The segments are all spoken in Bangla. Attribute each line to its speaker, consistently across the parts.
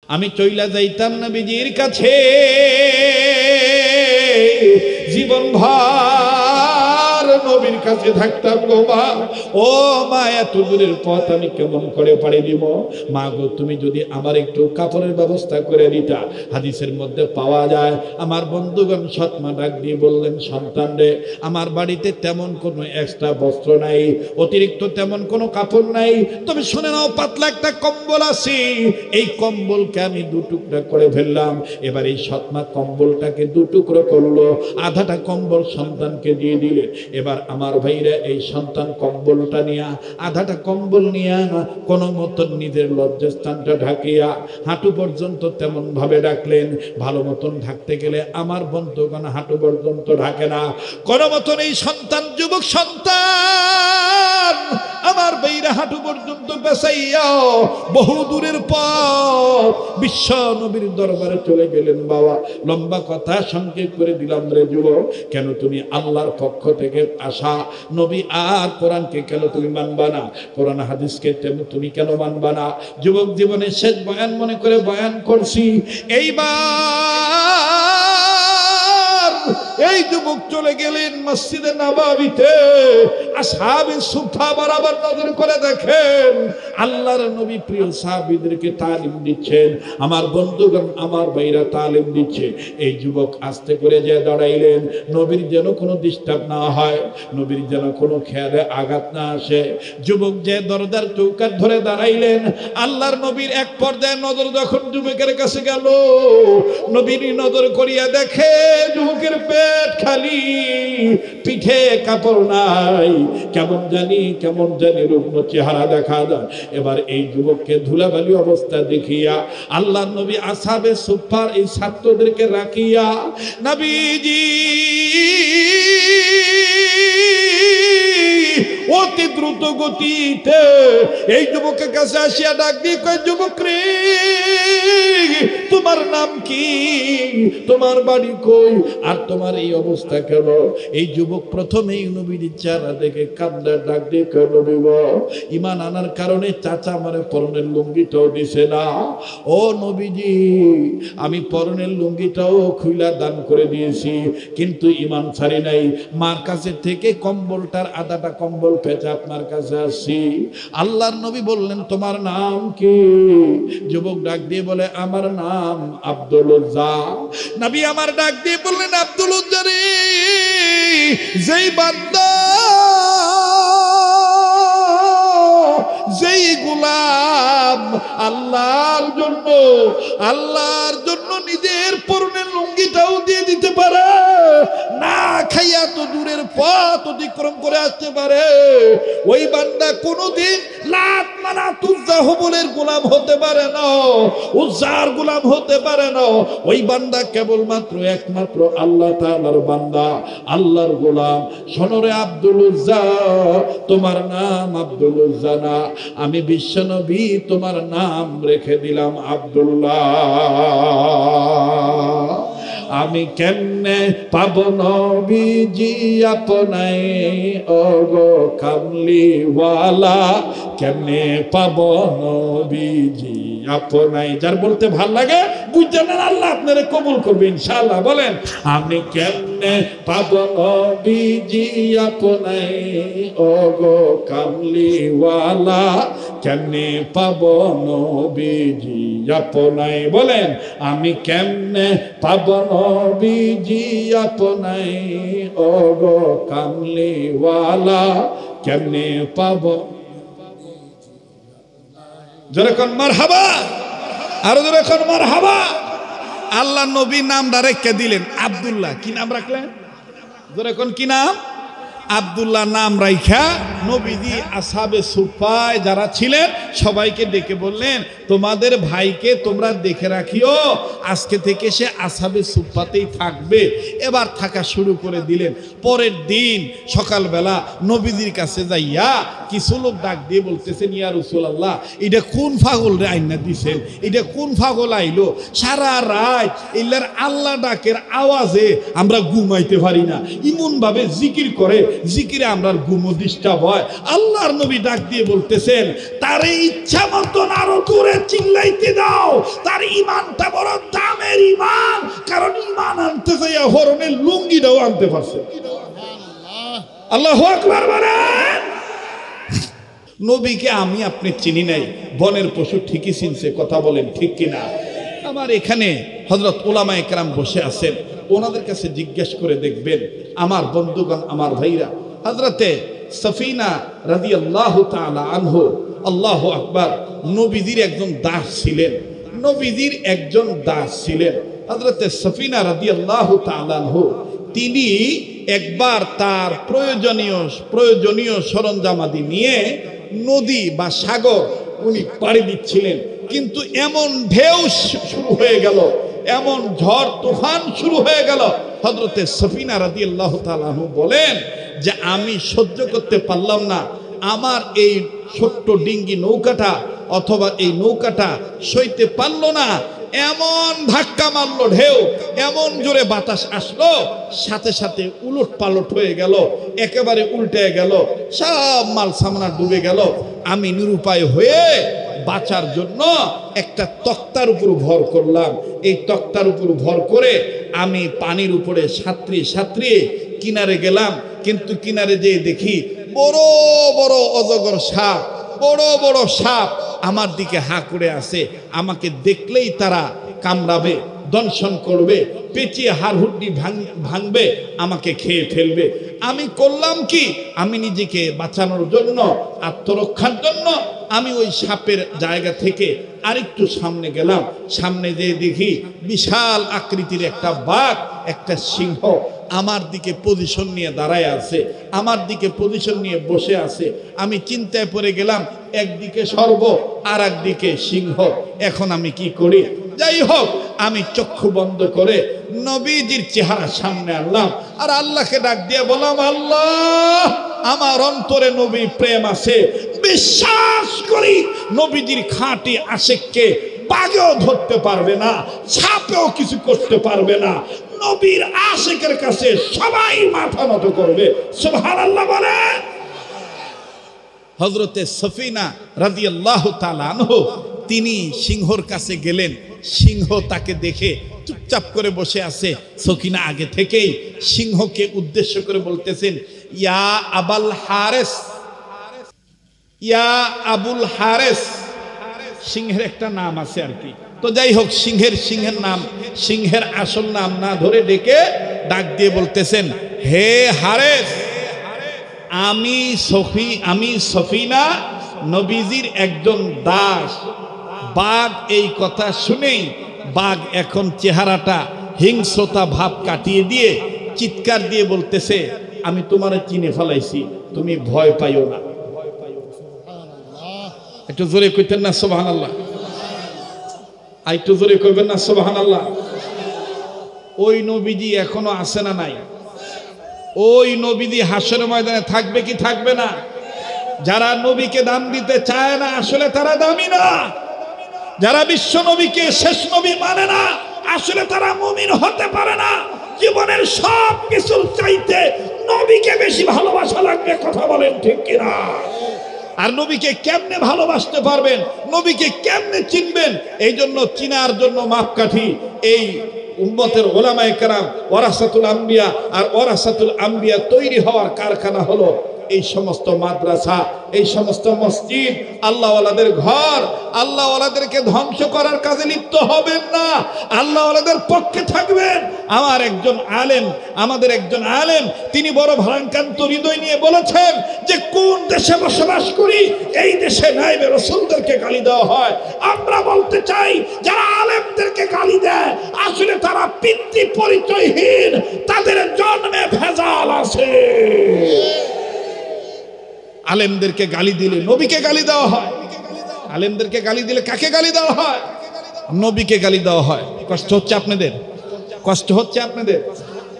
Speaker 1: আমি চইলা যাইতাম নবীজির কাছে জীবন ভর নবীর কাছে থাকতাম গো মা। ও মা, এত দূরের পথ আমি কেমন করে পাড়ি দিব? মা গো, তুমি যদি আমার একটু কাপড়ের ব্যবস্থা করে দিতা। হাদিসের মধ্যে পাওয়া যায়, আমার বন্ধুগণ সৎমা ডাক দিয়ে বললেন, সন্তান রে, আমার বাড়িতে তেমন কোনো এক্সট্রা বস্ত্র নাই, অতিরিক্ত তেমন কোনো কাপড় নাই, তবে শুনে নাও, পাতলা একটা কম্বল আছে, এই কম্বলকে আমি দু টুকরা করে ফেললাম। এবার এই সৎমা কম্বলটাকে দু টুকরো করলো, আধাটা কম্বল সন্তানকে দিয়ে দিলেন। এবার আমার ভাইরা এই সন্তান কম্বলটা নিয়া, আধাটা কম্বল নিয়া কোনো মতন নিজের লজ্জাস্থানটা ঢাকিয়া হাঁটু পর্যন্ত তেমন ভাবে ডাকলেন। ভালো মতন ঢাকতে গেলে আমার বন্ধুগণ হাঁটু পর্যন্ত ঢাকে না। কোনো মতন এই সন্তান, যুবক সন্তান আমার ভাইরা হাঁটু পর্যন্ত পেছাইয়া বহু দূরের পথ বিশ্ব নবীর দরবারে চলে গেলেন। বাবা, লম্বা কথা সংক্ষেপ করে দিলাম রে যুবক, কেন তুমি আল্লাহর পক্ষ থেকে আসা নবী আর কোরআনকে কেন তুমি মানবা না? কোরআন হাদিসকে তুমি কেন মানবা না? যুবক জীবনের শেষ বয়ান মনে করে বয়ান করছি। এইবার এই যুবক চলে গেলেন মসজিদে নববীতে। আসহাবে সুফা বরাবর নজর করে দেখেন আল্লাহর নবী প্রিয় সাহাবীদেরকে তালিম দিচ্ছেন। আমার বন্ধুগণ, আমার ভাইরা তালিম দিচ্ছে। এই যুবক আস্তে করে যে দাঁড়াইলেন, নবীর যেন কোনো ডিস্টার্ব না হয়, নবীর যেন কোনো খেয়ালে আঘাত না আসে। যুবক যে দরজার চৌকাঠ ধরে দাঁড়াইলেন, আল্লাহর নবীর এক পর্যায়ে নজর যখন যুবকের কাছে গেল, নবীর নজর করিয়া দেখে যুবকের পেট খালি, পিঠে কাপড় নাই, কেমন জানি রুগ্ন চেহারা দেখা যায়। এবার এই যুবককে ধুলাবালি অবস্থা দেখিয়া আল্লাহর নবী আসহাবে সুফার এই ছাত্রদেরকে রাখিয়া নবীজি অতি দ্রুত গতিতে এই যুবকের কাছে আসিয়া ডাক দিয়ে কয়, যুবক রে, তোমার নাম কি? তোমার বাড়ি কই? আর তোমার এই অবস্থা কেন? এই যুবক প্রথমেই নবীর চেহারা দেখে কান্দা, ডাক দিয়ে কয়, নবী গো, ঈমান আনার কারণে চাচা আমারে পরনের লুঙ্গিটাও দিছে না। ও নবীজি, আমি পরনের লুঙ্গিটাও খুইলা দান করে দিয়েছি, কিন্তু ঈমান ছাড়ি নাই। মার কাছে থেকে কম্বলটার আধাটা কম্বল পেঁচে আপনার কাছে আসছি। আল্লাহর নবী বললেন, তোমার নাম কি? যুবক ডাক দিয়ে বলে, আমার নাম আব্দুল উজ্জা। নবী আমার ডাক দিয়ে বললেন, আব্দুল উজ্জা রে, যেই বান্দা, যেই গোলাম আল্লাহর জন্য নিজের পরনের লুঙ্গিটাও দিয়ে দিতে পারে, না খাইয়া তো দূরের পথ অতিক্রম করে আসতে পারে, ওই বান্দা কোনোদিন লাত মানাত উজ্জা হুবলের গোলাম হতে পারে না, উজ্জার গোলাম হতে পারে না। ওই বান্দা কেবলমাত্র একমাত্র আল্লাহ তাআলার বান্দা, আল্লাহর গোলাম। শোনরে আব্দুল উজ্জা, তোমার নাম আব্দুল উজ্জা না, আমি বিশ্বনবী তোমার নাম রেখে দিলাম আব্দুল্লাহ। আমি কেমনে পাব নবীজি আপনাই, ও গো কামলিওয়ালা, কেমনে পাব নবীজি আপনাই? যার বলতে ভাল লাগে বুঝছেন, আল্লাহ আপনারে কবুল করবে ইনশাআল্লাহ। বলেন, আমি কেমনে পাব নবীজি আপনাই, ও গো কামলিওয়ালা, কেমনে পাব নবীজি আপনাই? বলেন, আমি কেমনে পাব নবীজি আপনাই, ও গো কামলিওয়ালা, কেমনে পাব? যেরকম মারহাবা, আরো যেরকম মারহাবা। আল্লাহ নবী নাম রেখে দিলেন আব্দুল্লাহ। কি নাম রাখলেন? যেরকম কি নাম? আব্দুল্লাহ নাম রাইখা নবীজি আসহাবে সুফায় যারা ছিলেন সবাইকে ডেকে বললেন, তোমাদের ভাইকে তোমরা দেখে রাখিও, আজকে থেকে সে আসহাবে সুফাতেই থাকবে। এবার থাকা শুরু করে দিলেন। পরের দিন সকালবেলা নবীজির কাছে যাইয়া কিছু লোক ডাক দিয়ে বলতেছেন, ইয়া রাসূলুল্লাহ, এটা কোন পাগল রে আইনা দিছেন? এটা কোন পাগল আইলো? সারা রাত ইল্লার আল্লাহ ডাকের আওয়াজে আমরা ঘুমাইতে পারি না, এমন ভাবে জিকির করে জিকিরে আমরা ঘুমো ডিস্টার্ব হয়। আল্লাহর নবী ডাক দিয়ে বলতেছেন, তারে ইচ্ছা মতন আরো জোরে চিল্লাইতে দাও, তার ইমানটা বড় দামের ইমান, কারণ ইমান আনতে যাইয়া হরণের লুঙ্গিটাও আনতে পারছে। আল্লাহু আকবার বলেন। নবীকে আমি আপনি চিনি নাই, বনের পশু ঠিকই চিনছে, কথা বলেন ঠিক কিনা? আমার এখানে হযরত উলামায়ে কেরাম বসে আছেন, ওনাদের কাছে জিজ্ঞেস করে দেখবেন আমার বন্ধুগণ, আমার ভাইরা, হযরতে সফিনা রাদিয়াল্লাহু তাআলা আনহু, আল্লাহু আকবার, নবীজির একজন দাস ছিলেন, নবীজির একজন দাস ছিলেন হযরতে সফিনা রাদিয়াল্লাহু তাআলা আনহু। তিনি একবার তার প্রয়োজনীয় সরঞ্জামাদি নিয়ে নদী বা সাগর উনি পাড়ি দিচ্ছিলেন, কিন্তু এমন ঢেউ শুরু হয়ে গেল, এমন ঝড় তুফান শুরু হয়ে গেল, হযরতে সফিনা রাদিয়াল্লাহু তাআলা আনহু বলেন যে আমি সহ্য করতে পারলাম না, আমার এই ছোট্ট ডিঙ্গি নৌকাটা অথবা এই নৌকাটা সইতে পারলো না, এমন ধাক্কা মারলো ঢেউ, এমন জোরে বাতাস আসলো, সাথে সাথে উলট পালট হয়ে গেল, একেবারে উল্টে গেল, সব মাল সামনা ডুবে গেল। আমি নিরুপায় হয়ে বাঁচার জন্য একটা তক্তার উপর ভর করলাম, এই তক্তার উপর ভর করে আমি পানির উপরে সাঁতরিয়ে কিনারে গেলাম, কিন্তু কিনারে যেয়ে দেখি বড় বড় অজগর সাপ, বড় বড় সাপ আমার দিকে হা করে আছে, আমাকে দেখলেই তারা কামড়াবে, দংশন করবে, পেঁচিয়ে হাড়হুড্ডি ভাঙবে, আমাকে খেয়ে ফেলবে। আমি করলাম কি, আমি নিজেকে বাঁচানোর জন্য, আত্মরক্ষার জন্য আমি ওই সাপের জায়গা থেকে আরেকটু সামনে গেলাম, সামনে যেয়ে দেখি বিশাল আকৃতির একটা বাঘ, একটা সিংহ আমার দিকে পজিশন নিয়ে দাঁড়ায় আছে, আমার দিকে পজিশন নিয়ে বসে আছে। আমি চিন্তায় পড়ে গেলাম, একদিকে সর্ব আর একদিকে সিংহ, এখন আমি কি করি? যাই হোক, আমি চক্ষু বন্ধ করে নবীজির চেহারা সামনে আনলাম, আর আল্লাহকে ডাক দিয়ে বললাম, আল্লাহ, আমার অন্তরে নবী প্রেম আছে, বিশ্বাস করি নবীজির খাঁটি আশিককে বাঘেও ধরতে পারবে না, সাপেও কিছু করতে পারবে না, নবীর আশিকের কাছে সবাই মাথা নত করবে। সুবহানাল্লাহ বলেন। হযরতে সফিনা রাদিয়াল্লাহু তাআলা আনহু তিনি সিংহর কাছে গেলেন, সিংহ তাকে দেখে চুপচাপ করে বসে আছে। সফিনা আগে থেকেই সিংহকে উদ্দেশ্য করে বলতেছেন, ইয়া আবুল হারেস, ইয়া আবুল হারেস। সিংহের একটা নাম আছে আর কি, তো যাই হোক, সিংহের নাম, সিংহের আসল নাম না ধরে ডেকে ডাক দিয়ে বলতেছেন, হে হারেস, আমি সফিনা নবীজির একজন দাস। বাঘ এই কথা শুনেই, বাঘ এখন চেহারাটা হিংস্রতা ভাব কাটিয়ে দিয়ে চিৎকার দিয়ে বলতেছে, আমি তোমারে চিনে ফেলাইছি, তুমি ভয় পাইও না। একটু জোরে কইতেন না সুবহানাল্লাহ? একটু জোরে কইবেন না সুবহানাল্লাহ? ওই নবীজি এখনো আছে না নাই? ওই নবীজি হাসরের ময়দানে থাকবে কি থাকবে না? যারা নবীকে দাম দিতে চায় না, আসলে তারা দামি না। যারা বিশ্ব নবীকে শেষ নবী মানে না, আসলে তারা মুমিন হতে পারে না। জীবনের সব কিছুর চাইতে নবীকে বেশি ভালোবাসা লাগবে, কথা বলেন ঠিক কিনা? আর নবীকে কেমনে ভালোবাসতে পারবেন, নবীকে কেমনে চিনবেন, এই জন্য চিনার জন্য মাপকাঠি এই উম্মতের উলামায়ে কেরাম, ওয়ারাসাতুল আম্বিয়া। আর ওয়ারাসাতুল আম্বিয়া তৈরি হওয়ার কারখানা হলো এই সমস্ত মাদ্রাসা, এই সমস্ত মসজিদ, আল্লাহওয়ালাদের ঘর। আল্লাহওয়ালাদেরকে ধ্বংস করার কাজে লিপ্ত হবেন না, আল্লাহওয়ালাদের পক্ষে থাকবেন। আমার একজন আলেম, আমাদের একজন আলেম, তিনি বড় ভারাক্রান্ত হৃদয় নিয়ে বলেছেন যে কোন দেশে বসবাস করি, এই দেশে নাইবে রাসূলদেরকে গালি দেওয়া হয়। আমরা বলতে চাই, যারা আলেমদেরকে গালি দেয়, আসলে তারা পিতৃ পরিচয়হীন, তাদের জন্মে ভেজাল আছে। আলেমদেরকে গালি দিলে নবীকে গালি দেওয়া হয়, আলেমদেরকে গালি দিলে কাকে গালি দেওয়া হয়? নবীকে গালি দেওয়া হয়। কষ্ট হচ্ছে আপনাদের? কষ্ট হচ্ছে আপনাদের?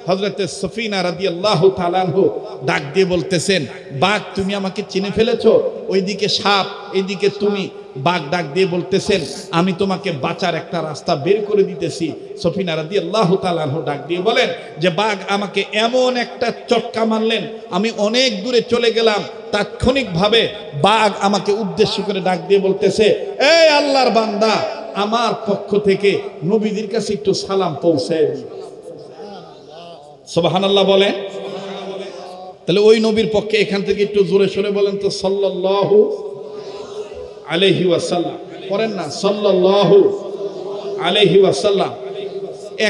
Speaker 1: হযরতে সফিনা রাদিয়াল্লাহু তাআলা আনহু ডাক দিয়ে বলতেছেন, বাঘ, তুমি আমাকে চিনে ফেলেছো, ওইদিকে সাপ, এইদিকে তুমি। বাঘ ডাক দিয়ে বলতেছেন আমি তোমাকে বাঁচার একটা রাস্তা বের করে দিতেছি। সফিনা রাদিয়াল্লাহু তাআলা আনহা ডাক দিয়ে বলেন যে বাঘ আমাকে এমন একটা চটকা মারলেন, আমি অনেক দূরে চলে গেলাম। তাৎক্ষণিকভাবে বাঘ আমাকে উদ্দেশ্য করে ডাক দিয়ে বলতেছে, এই আল্লাহর বান্দা, আমার পক্ষ থেকে নবীদের কাছে একটু সালাম পৌঁছায় দিন। সুবহানাল্লাহ বলেন। তাহলে ওই নবীর পক্ষে এখান থেকে একটু জোরে সরে বলেন তো সাল্লাল্লাহু আলাইহি ওয়াসাল্লাম। করেন না সাল্লাল্লাহু আলাইহি ওয়াসাল্লাম।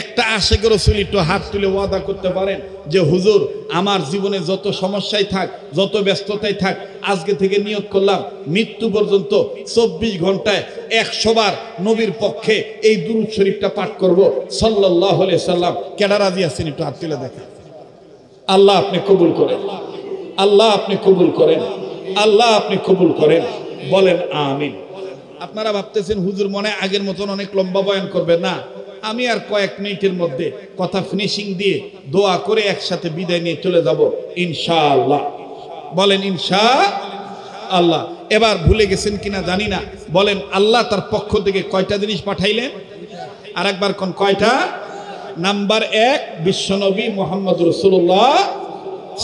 Speaker 1: একটা আশিক রাসূল একটু হাত তুলে ওয়াদা করতে পারেন যে হুজুর আমার জীবনে যত সমস্যাই থাক, যত ব্যস্ততাই থাক, আজকে থেকে নিয়ত করলাম মৃত্যু পর্যন্ত 24 ঘন্টায় 100 বার নবীর পক্ষে এই দুরূদ শরীফটা পাঠ করব সাল্লাল্লাহু আলাইহি সাল্লাম। কেডা রাজি আছেন একটু হাত তুলে দেখেন। আল্লাহ আপনি কবুল করেন, আল্লাহ আপনি কবুল করেন, আল্লাহ আপনি কবুল করেন, বলেন আমিন। আপনারা ভাবতেছেন হুজুর মনে আগের মতন অনেক লম্বা বয়ান করবে না, আমি আর কয়েক মিনিটের মধ্যে কথা ফিনিশিং দিয়ে দোয়া করে একসাথে বিদায় নিয়ে চলে যাব ইনশাআল্লাহ। বলেন ইনশাআল্লাহ। এবার ভুলে গেছেন কিনা জানি না, বলেন আল্লাহ তার পক্ষ থেকে কয়টা জিনিস পাঠাইলেন? আরেকবার কোন কয়টা? নাম্বার 1 বিশ্বনবী মুহাম্মদ রাসূলুল্লাহ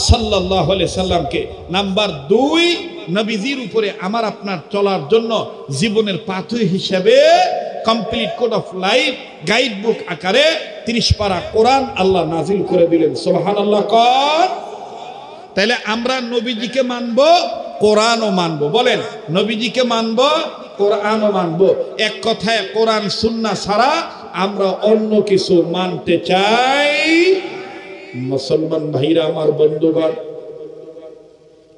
Speaker 1: সাল্লাল্লাহু আলাইহি সাল্লামকে। নাম্বার 2 নবীজির উপরে আমার আপনার চলার জন্য জীবনের পাথেয় হিসেবে complete code of life guide book আকারে 30 পারা কোরআন আল্লাহ নাজিল করে দিলেন। সুবহানাল্লাহ কর। তাহলে আমরা নবীজিকে মানব, কোরআনও মানব। বলেন নবীজিকে মানব, কোরআনও মানব। এক কথায় কোরআন সুন্নাহ ছাড়া আমরা অন্য কিছু মানতে চাই। মুসলমান ভাইরা আমার, বন্ধুগণ,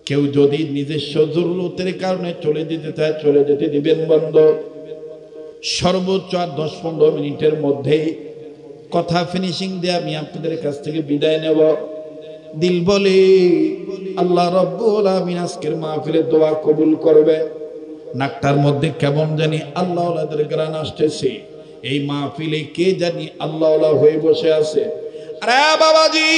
Speaker 1: কেউ যদি নিজস্ব জরুরতের কারণে চলে যেতে চায় চলে যেতে দিবেন বন্ধ। সর্বোচ্চ 10-15 মিনিটের মধ্যেই কথা ফিনিশিং দিয়ে আমি আপনাদের কাছ থেকে বিদায় নেব। দিল বলে আল্লাহ রাব্বুল আমিন আজকের মাহফিলে দোয়া কবুল করবে। নাকটার মধ্যে কেমন জানি আল্লাহ ওয়ালাদের গান আসতেছে। এই মাহফিলে কে জানি আল্লাহ ওয়ালা হয়ে বসে আছে। আরে বাবাজি,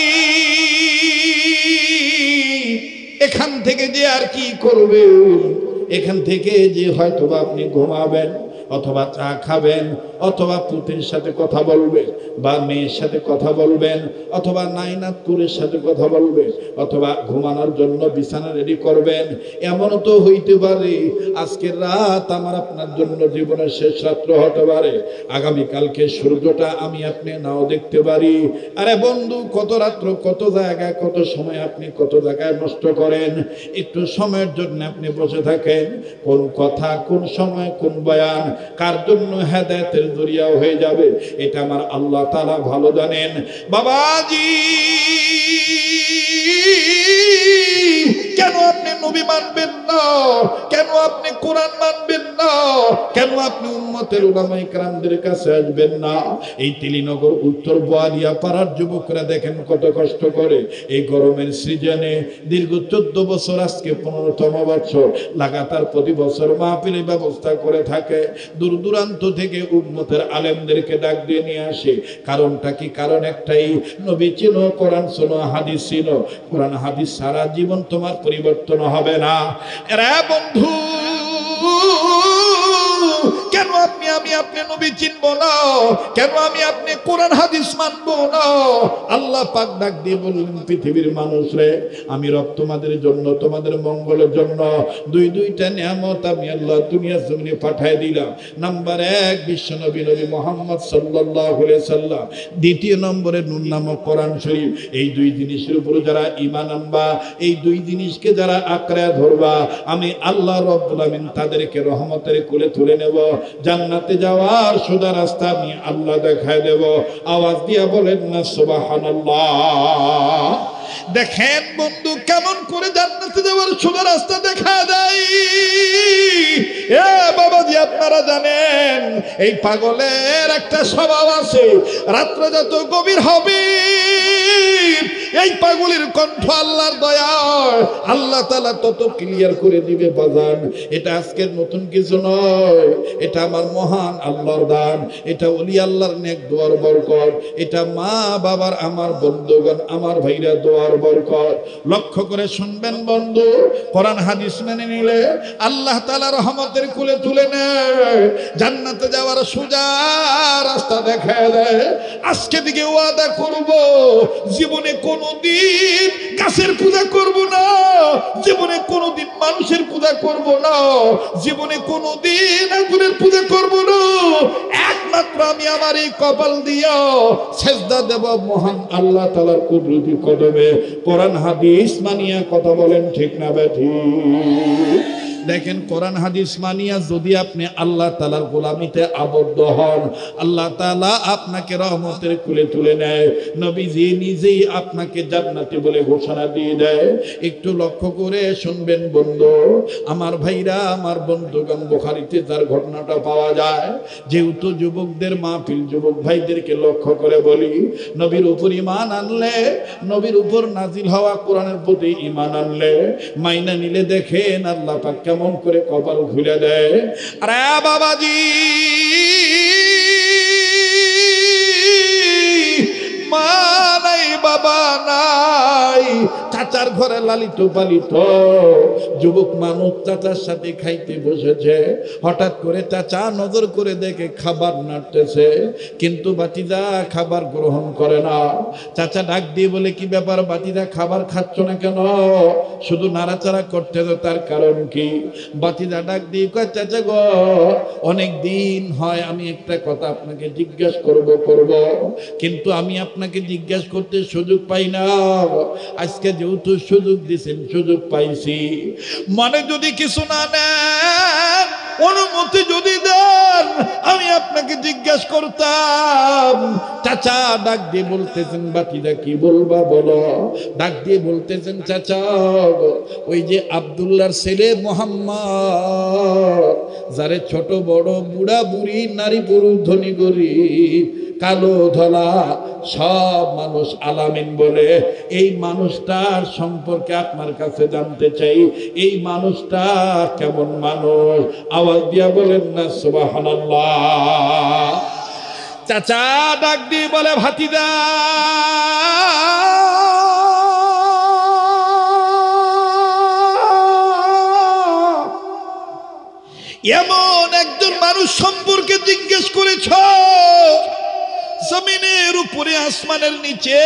Speaker 1: এখান থেকে যে আর কি করবে, এখান থেকে যে হয়তোবা আপনি ঘুমাবেন, অথবা চা খাবেন, অথবা পুতের সাথে কথা বলবেন, বা মেয়ের সাথে কথা বলবেন, অথবা নাইনাতপুরের সাথে কথা বলবেন, অথবা ঘুমানোর জন্য বিছানা রেডি করবেন। এমনও তো হইতে পারে আজকের রাত আমার আপনার জন্য জীবনের শেষ রাত্র হতে পারে। আগামীকালকে সূর্যটা আমি আপনি নাও দেখতে পারি। আরে বন্ধু, কত রাত্র, কত জায়গায়, কত সময় আপনি কত জায়গায় নষ্ট করেন। একটু সময়ের জন্য আপনি বসে থাকেন, কোন কথা, কোন সময়, কোন বয়ান কার জন্য হেদায়েতের জরিয়া হয়ে যাবে, এটা আমার আল্লাহ তাআলা ভালো জানেন। বাবাজি, কেন আপনি নবী মানবেন না? কেন আপনি কোরআন মানবেন না? কেন আপনি উম্মতের উলামায়ে কেরামদের কাছে আসবেন না? এই তিলিনগর উত্তর বোয়ালিয়া পাড়ার যুবকরা দেখেন কত কষ্ট করে এই গরমের সিজনে। দীর্ঘ 14 বছর, আজকে 15তম বছর লাগাতার প্রতি বছর মাহফিলের ব্যবস্থা করে থাকে। দূর দূরান্ত থেকে উম্মতের আলেমদেরকে ডাক দিয়ে নিয়ে আসে। কারণটা কি? কারণ একটাই, নবী চিনো, কোরআন শোনো, হাদিস চিনো। কোরআন হাদিস সারা জীবন তোমার পরিবর্তন হবে না। এরা বন্ধু, কেন আপনি নবী চিনব না? কেন আপনি কোরআন হাদিস মানবো না? আল্লাহ পাক ডাক দিয়ে বললেন, পৃথিবীর মানুষ রে, আমি রব তোমাদের জন্য, তোমাদের মঙ্গলের জন্য দুইটা নিয়ামত আমি আল্লাহ দুনিয়ার জমিনে পাঠিয়ে দিলাম। নাম্বার 1 বিশ্বনবী নবী মুহাম্মদ সাল্লাল্লাহু আলাইহি সাল্লাম। দ্বিতীয় নম্বরে নূর নামক কোরআন শরীফ। এই 2 জিনিসের উপর যারা ঈমান আনবা, এই 2 জিনিসকে যারা আঁকড়ে ধরবা, আমি আল্লাহ রাব্বুল আমিন তাদেরকে রহমতের কোলে তুলে নেব। জান্নাতে যাওয়ার সোজা রাস্তা আমি আল্লাহ দেখায় দেব। আওয়াজ দিয়া বলেন না সুবহানাল্লাহ। দেখেন বন্ধু, কেমন করে জান্নাতে যাওয়ার সোজা রাস্তা দেখা দেয়। এ বাবাজি, আপনারা জানেন এই পাগলের একটা স্বভাব আছে, রাত্র যত গভীর হবে এই পাগলের কণ্ঠ আল্লাহর দয়া, আল্লাহ তাআলা তত ক্লিয়ার করে দিবে বাজান। এটা আজকের নতুন কিছু নয়, এটা আমার মহান আল্লাহর দান, এটা ওলি আল্লাহর নেক দোয়ার বরকত, এটা মা বাবার, আমার বন্ধুগণ, আমার ভাইরা দোয়ার বরকত। লক্ষ্য করে শুনবেন বন্ধু, কোরআন হাদিস মেনে নিলে আল্লাহ তাআলা রহমতের কুলে তুলে নেয়, জান্নাতে যাওয়ার সোজা রাস্তা দেখায় দেয়। আজকে থেকে ওয়াদা করব, জীবনে কোনোদিন গাছের পূজা করব না, জীবনে কোনোদিন মানুষের পূজা করব না, জীবনে কোনোদিন আগুনের পূজা করব না। একমাত্র আমি আমার এই কপাল দিয়া সেজদা দেব মহান আল্লাহ তাআলার কুদরতি কদমে। কোরআন হাদিস মানিয়া কথা বলেন, ঠিক না বেঠিক? দেখেন, কোরআন হাদিস মানিয়া যদি আপনি আল্লাহ তাআলার গোলামিতে আবদ্ধ হন, আল্লাহ তাআলা আপনাকে রহমতের কুলে তুলে নেয়, নবীজি নিজেই আপনাকে জান্নাতি বলে ঘোষণা দিয়ে দেয়। একটু লক্ষ্য করে শুনবেন বন্ধু, আমার ভাইরা, আমার বন্ধুগণ, বুখারীতে যার ঘটনাটা পাওয়া যায়, যেহেতু যুবকদের মাহফিল, যুবক ভাইদেরকে লক্ষ্য করে বলি, নবীর উপর ঈমান আনলে, নবীর উপর নাজিল হওয়া কোরআনের প্রতি ঈমান আনলে, মাইনা নিলে, দেখেন আল্লাহ পাক কেমন করে কপাল খুলে দেয়। আরে বাবাজি, মা নাই, বাবা নাই, চাচার ঘরে লালিত পালিত যুবক মানুষ চাচার সাথে খাইতে বসেছে, হঠাৎ করে চাচা নজর করে দেখে খাবার নাড়তেছে, কিন্তু বাতিজা খাবার গ্রহণ করে না। চাচা ডাক দিয়ে বলে, কি ব্যাপার বাতিজা, খাবার খাচ্ছ না কেন, শুধু নাড়াচাড়া করতেছে, তার কারণ কি? বাতিজা ডাক দিয়ে কয়, চাচা গো, অনেক দিন হয় আমি একটা কথা আপনাকে জিজ্ঞেস করব, কিন্তু আমি আপনাকে জিজ্ঞেস করতে সুযোগ পাই না। আজকে যেহেতু সুযোগ দিয়েছেন, সুযোগ পাইছি, মানে যদি কিছু না নেন, অনুমতি যদি দেন, আমি আপনাকে জিজ্ঞেস করতাম। চাচা ডাক দিয়ে বলতেছেন, বাতিজা কি বলবা বলো। ডাক দিয়ে বলতেছেন, চাচা ওই যে আব্দুল্লাহর ছেলে মোহাম্মদ, যারে ছোট বড়, বুড়া বুড়ি, নারী পুরুষ, ধনী গরিব, কালো ধলা সব মানুষ আলামিন বলে, এই মানুষটার সম্পর্কে আপনার কাছে জানতে চাই। এই মানুষটা কেমন মানুষ? আওয়াজ দিয়া বলেন না সুবহানাল্লাহ। চাচা ডাক দিয়ে বলে, ভাতিজা এমন একজন মানুষ সম্পর্কে জিজ্ঞেস করেছ, জমিনের উপরে আসমানের নিচে,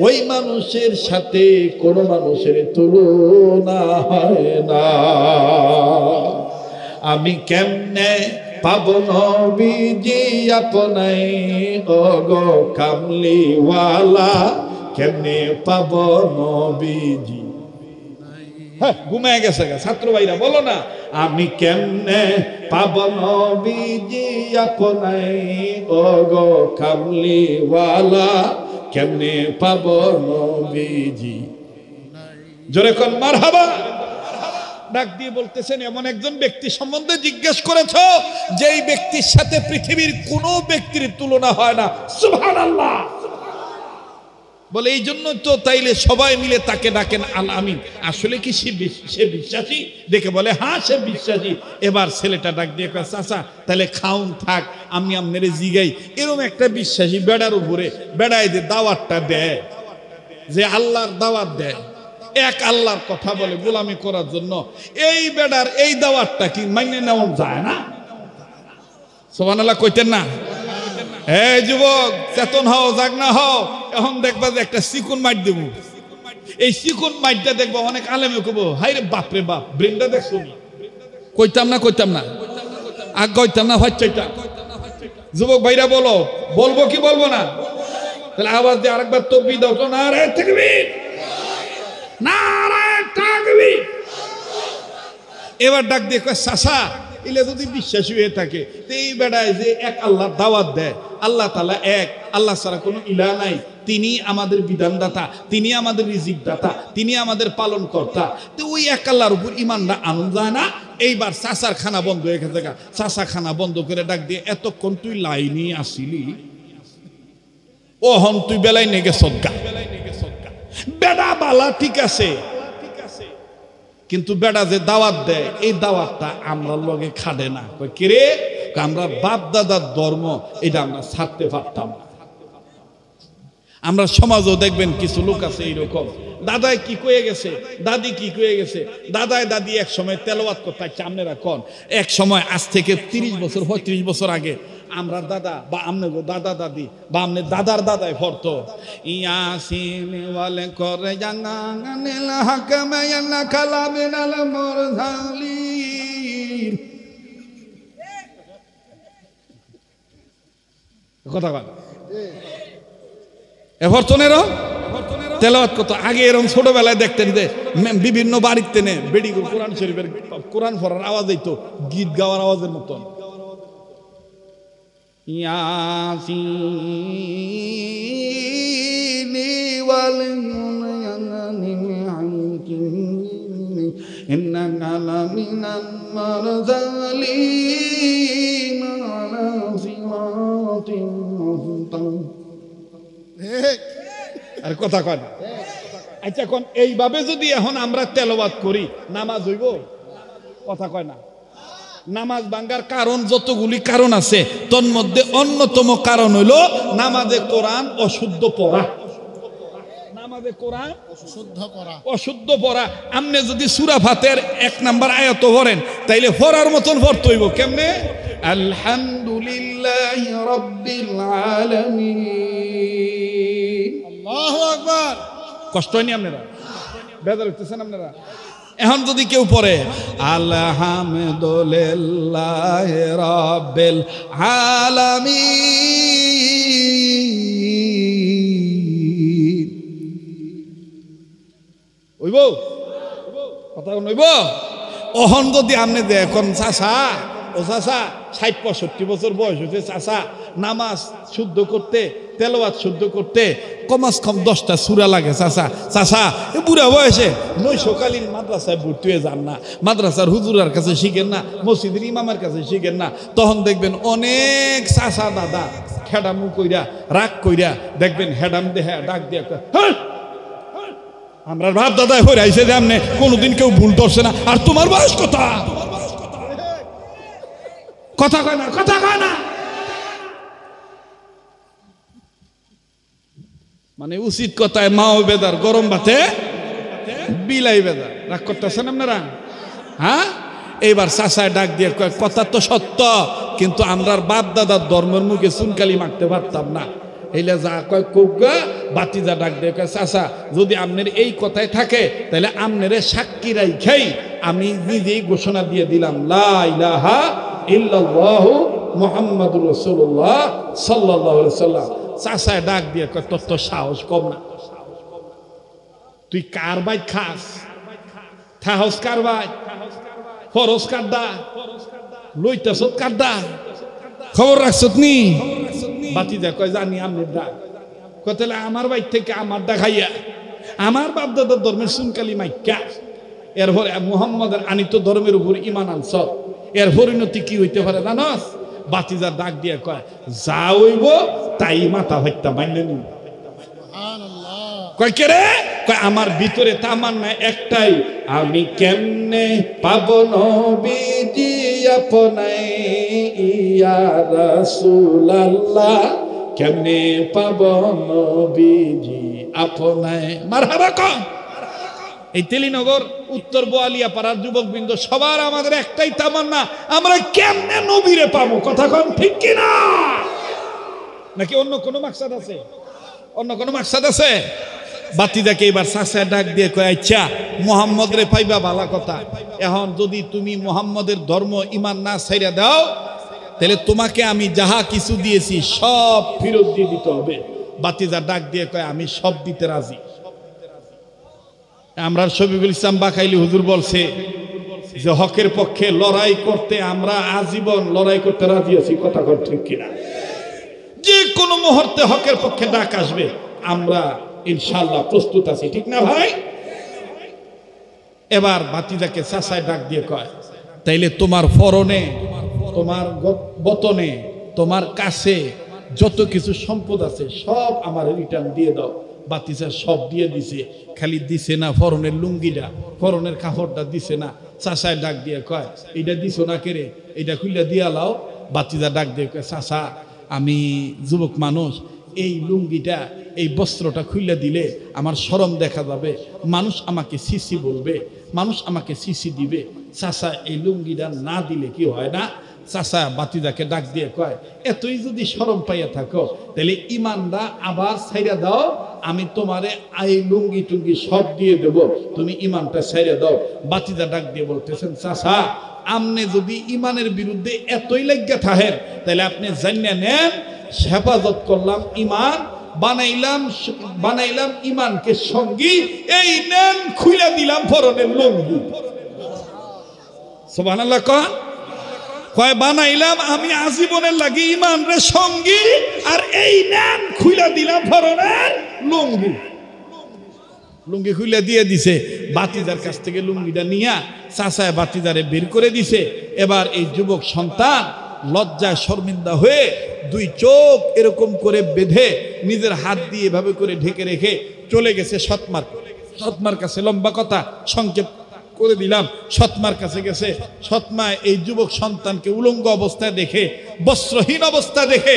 Speaker 1: ওই মানুষের সাথে কোন মানুষের তুলনা হয় না। আমি কেমনে পাব নবীজি আপনাই, ওগো কামলিওয়ালা, কেমনে পাব নবীজি? ঘুমায় গেছে ছাত্র ভাইরা, বলো না, আমি কেমনে পাব নবীজি আপনাই, ওগো কামলিওয়ালা, কেমনে পাব নবীজি? জোরে কোন মারহাবা। ডাক দিয়ে বলতেছেন, এমন একজন ব্যক্তি সম্বন্ধে জিজ্ঞেস করেছো, যেই ব্যক্তির সাথে পৃথিবীর কোনো ব্যক্তির তুলনা হয় না। সুবহানাল্লাহ। বলে, এই জন্য তো তাইলে সবাই মিলে তাকে ডাকেন আল আমিন। আসলে কি সে বিশ্বাসী? দেখে বলে, হ্যাঁ সে বিশ্বাসী। এবার ছেলেটা ডাক দিয়ে কয়, চাচা তাহলে খাউন থাক, আমি আপনারে জিগাই। এরকম একটা বিশ্বাসী বেড়ার উপরে বেড়ায় যে দাওয়াতটা দেয়, যে আল্লাহর দাওয়াত দেয়, এক আল্লাহর কথা বলে গোলামি করার জন্য, এই বেড়ার এই দাওয়াতটা কি মাইনে নেওয়া যায় না? সুবহানাল্লাহ কইতেন না? এই যুবক, চেতন হও, জাগনা হও। এখন দেখবা যে একটা চিকুন মাইট দেব, এই চিকুন মাইটটা দেখবা অনেক আলেমে কব, হাই রে বাপ রে বাপ, ব্রেনটা দেখছো? কইতাম না আগ কইতাম না, হচ্ছেটা। যুবক ভাইরা বলো, বলবো কি বলবো না? তাহলে আওয়াজ দিয়ে আরেকবার তাকবীর দাও তো। নারে তাকবীর, নারে তাকবীর। এবার ডাক দিয়ে কয়, চাচা এলে যদি বিশ্বাসী হয়ে থাকে, এই বেড়ায় যে এক আল্লাহর দাওয়াত দেয়, আল্লাহ তাআলা এক, আল্লাহ ছাড়া কোনো ইলাহ নাই, তিনি আমাদের বিধানদাতা, তিনি আমাদের রিজিক দাতা, তিনি আমাদের পালন কর্তা। তো ওই এক আল্লাহর উপর ঈমানটা আনন্দ যায় না। এইবার চাচার খানা বন্ধ হয়ে গেছে, চাচা খানা বন্ধ করে ডাক দিয়ে, এতক্ষণ তুই লাইনে আসিলি, ওহন তুই বেলাই নেগে সদ্গা বেড়া বালা ঠিক আছে, কিন্তু বেড়া যে দাওয়াত দেয় এই দাওয়াতটা আমরা লগে খাটে না। কিরে আমরা বাপ দাদার ধর্ম এটা আমরা ছাড়তে পারতাম না। আমরা সমাজও দেখবেন কিছু লোক আছে এইরকম, দাদাই কি কয়ে গেছে, দাদি কি কয়ে গেছে, দাদাই দাদি এক সময় তেলাওয়াত করতে আপনারা কোন এক সময় আজ থেকে 30 বছর 35 বছর আগে আমরা দাদা বা আমনে দাদা দাদি বা আমনে দাদার দাদাই পড়তো ইয়াসিন ওয়ালে করে জাঙ্গানিল হাকামে ইয়ানা কালামিনাল মুরসালিন কথা কথা এফরতনেরও তেলাওয়াত কত আগে এরকম ছোটবেলায় দেখতেন যে বিভিন্ন বাড়িতে নে বেড়ি কোরআন শরীফের কোরআন পড়ার আওয়াজ হইতো গীত গাওয়ার আওয়াজের মতন ইয়াসিন ওয়াল ইন্নাকা লামিনাল মুরসালিন আলা সিরাতিন মুস্তাকিম। আর কথা কয় না। আচ্ছা এখন এইভাবে যদি এখন আমরা তেলাওয়াত করি নামাজ হইব? কথা কয় না। নামাজ ভাঙ্গার কারণ যতগুলি কারণ আছে তোর মধ্যে অন্যতম কারণ হইল নামাজে কোরআন অশুদ্ধ পড়া। নামাজে কোরআন অশুদ্ধ পড়া। আপনি যদি সূরা ফাতিহার 1 নাম্বার আয়াত পড়েন তাইলে পড়ার মতন পড়তে হইব কেমনে? আলহামদুলিল্লাহি রাব্বিল আলামিন। আল্লাহু আকবার। কষ্ট হয়নি আপনারা? বেজার হইতেছেন আপনারা? এখন যদি কেউ পড়ে আলহামদুলিল্লাহি রাব্বিল আলামিন হইব? কথা হইব? অহন যদি আপনি এখন চাচা ও চাচা 60-65 বছর বয়স হয়েছে, চাচা নামাজ শুদ্ধ করতে তেলাওয়াত শুদ্ধ করতে কমাস কম 10টা সূরা লাগে চাচা, চাচা এ বুড়া বয়সে নৈশকালীন মাদ্রাসায় ভর্তি হয়ে যান না, মাদ্রাসার হুজুরের কাছে শিখেন না, মসজিদের ইমামের কাছে শিখেন না, তখন দেখবেন অনেক চাচা দাদা খেডামু কইরা রাগ কইরা দেখবেন হেডাম দেহে ডাক দিয়া আমরা বাপ দাদাই হয়ে আইছে যে আপনি কোনোদিন কেউ ভুল ধরছে না, আর তোমার বয়স কথা কথা কয় না, কথা কয় না। মানে উচিত কথায় মাও বেদার গরম ভাতে বিলাই বেদার। রাগ করতেছেন আপনারা? হ্যাঁ, এইবার চাচায় ডাক দিয়ে কয় কথা তো সত্য, কিন্তু আমরার বাপ দাদার ধর্মের মুখে চুনকালি মারতে পারতাম না। এইলে যা কয় কৌগা বাতিজা ডাক দিয়ে কয় চাচা যদি আপনার এই কথায় থাকে তাহলে আপনারে সাক্ষী রাইখাই আমি নিজেই ঘোষণা দিয়ে দিলাম লা ইলাহা ইল্লাল্লাহু মুহাম্মাদুর রাসূলুল্লাহ সাল্লাল্লাহু আলাইহি সাল্লাম। চাচায় ডাক দিয়ে কয় তোর তো সাহস কম না, তুই কার বাইত খাস? সাহস কার বাইত? ফরজ কারদা লইতাছ কারদা খবর রাখছত নি? বাতিজা কয় জানি আমনের ডাক। কয় তাহলে আমার বাইত থেকে আমার ডাকাইয়া আমার বাপ দাদার ধর্মের সুনকালি মাইকা এরপরে মুহাম্মাদের আনিত ধর্মের উপর ঈমান আনছ, এর পরিণতি কি হইতে পারে জানাস? বাতিজা ডাক দিয়ে কয় যা হইব তাই মাথা হত্যা মাইনে নি। কয় কে রে? কয় আমার ভিতরে তামান্না একটাই, আমি কেমনে পাবো নবীজি আপনায় ইয়া রাসূলুল্লাহ, কেমনে পাবো নবীজি আপনায়। মারহাবা কম। এই তেলিনগর উত্তর বোয়ালিয়া পাড়ার যুবকবৃন্দ সবার আমাদের একটাই তামান্না, আমরা কেমনে নবীরে পাবো। কথা কম ঠিক কিনা? নাকি অন্য কোনো মাকসাদ আছে? অন্য কোনো মাকসাদ আছে? বাতিদাকে এবার চাচায় ডাক দিয়ে কয় আচ্ছা মুহাম্মদ রে পাইবা ভালো কথা, এখন যদি তুমি মুহাম্মদের ধর্ম ঈমান না ছাইরা দাও তাহলে তোমাকে আমি যাহা কিছু দিয়েছি সব ফেরত দিয়ে দিতে হবে। বাতিজা ডাক দিয়ে কয় আমি সব দিতে রাজি। আমরা শফিকুল ইসলাম বাকাইলি হুজুর বলছে যে হকের পক্ষে লড়াই করতে আমরা আজীবন লড়াই করতে রাজি আছি। কথা কর ঠিক কিনা? যে কোনো মুহূর্তে হকের পক্ষে ডাক আসবে আমরা ইনশাআল্লাহ প্রস্তুত আছি, ঠিক না ভাই? এবার বাতিজাকে চাচায় ডাক দিয়ে কয় তাইলে তোমার ফরনে, তোমার বতনে, তোমার কাছে যত কিছু সম্পদ আছে সব আমার রিটার্ন দিয়ে দাও। বাতিজা সব দিয়ে দিছে, খালি দিছে না ফরনের লুঙ্গিটা, ফরনের কাপড়টা দিছে না। চাচায় ডাক দিয়ে কয়, এইটা দিছো না কেরে, এইটা খুলে দিয়া লাও। বাতিজা ডাক দিয়ে কয়, চাচা আমি যুবক মানুষ, এই লুঙ্গিটা এই বস্ত্রটা খুলে দিলে আমার শরম দেখা যাবে, মানুষ আমাকে সিসি বলবে, মানুষ আমাকে সিসি দিবে। চাচা এই লুঙ্গিটা না দিলে কি হয় না? চাচা বাতিজাকে ডাক দিয়ে কয়, এতই যদি শরম পাইয়া থাকো তাহলে ইমানটা আবার ছাইরা দাও, আমি তোমারে এই লুঙ্গি টুঙ্গি সব দিয়ে দেব, তুমি ইমানটা ছাইরা দাও। বাতিজা ডাক দিয়ে বলতেছেন, চাচা আমনে যদি ইমানের বিরুদ্ধে এতই লাগিয়া থাকেন তাহলে আপনি জানিয়ে নেন, হেফাজত করলাম ইমান, বানাইলাম ইমানকে সঙ্গী, এই নেন খুলে দিলাম ফরনের লুঙ্গি। সুবহানাল্লাহ কন। কয় বানাইলাম আমি আজীবনের লাগি ইমান রে সঙ্গী, আর এই নেন খুলে দিলাম ফরনের লুঙ্গি। লুঙ্গি খুলে দিয়ে দিছে। বাতিজার কাছ থেকে লুঙ্গিটা নিয়া চাচায় বাতিজারে বের করে দিছে। এবার এই যুবক সন্তান লজ্জায় শর্মিন্দা হয়ে দুই চোখ এরকম করে বেঁধে নিজের হাত দিয়ে এভাবে করে ঢেকে রেখে চলে গেছে সৎমার কাছে। লম্বা কথা সংক্ষেপ করে দিলাম, সৎমার কাছে গেছে। সৎমা এই যুবক সন্তানকে উলঙ্গ অবস্থায় দেখে, বস্ত্রহীন অবস্থা দেখে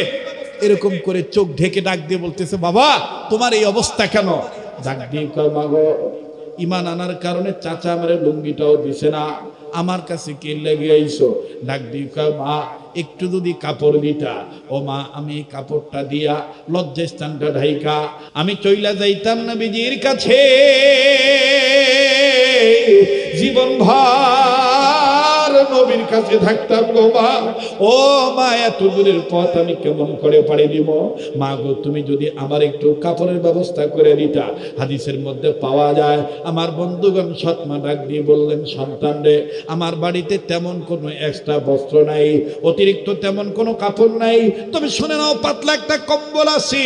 Speaker 1: এরকম করে চোখ ঢেকে ডাক দিয়ে বলতেছে, বাবা তোমার এই অবস্থা কেন? ডাক দিয়ে কয়, মা গো, ইমান আনার কারণে চাচা আমার লুঙ্গিটাও দিছে না, আমার কাছে কে লেগে আইছো? ডাক দিয়ে কয়, মা একটু যদি কাপড় দিতা। ও মা, আমি কাপড়টা দিয়া লজ্জাস্থানটা ঢাইকা আমি চইলা যাইতাম নবীজির কাছে, জীবন ভর নবীর কাছে থাকতাম গো মা। ও মা, এত দূরের পথ আমি কেমন করে পাড়ি দিব? মা গো, তুমি যদি আমার একটু কাপড়ের ব্যবস্থা করে দিতা। হাদিসের মধ্যে পাওয়া যায়, আমার বন্ধুগণ সৎমা ডাক দিয়ে বললেন, সন্তান রে, আমার বাড়িতে তেমন কোনো এক্সট্রা বস্ত্র নাই, অতিরিক্ত তেমন কোনো কাপড় নাই, তবে শুনে নাও, পাতলা একটা কম্বল আছে,